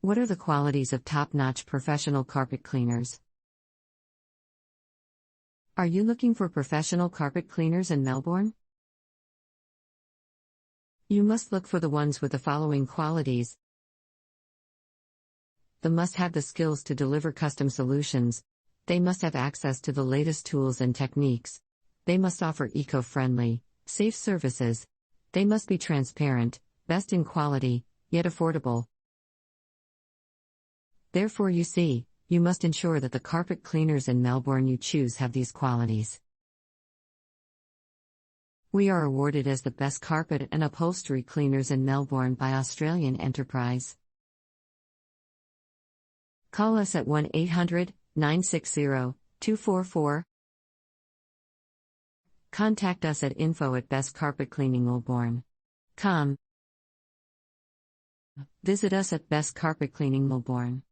What are the qualities of top-notch professional carpet cleaners? Are you looking for professional carpet cleaners in Melbourne? You must look for the ones with the following qualities. They must have the skills to deliver custom solutions. They must have access to the latest tools and techniques. They must offer eco-friendly, safe services. They must be transparent, best in quality, yet affordable. Therefore, you see, you must ensure that the carpet cleaners in Melbourne you choose have these qualities. We are awarded as the best carpet and upholstery cleaners in Melbourne by Australian Enterprise. Call us at 1-800-960-244. Contact us at info@bestcarpetcleaningmelbourne.com. Visit us at bestcarpetcleaningmelbourne.com.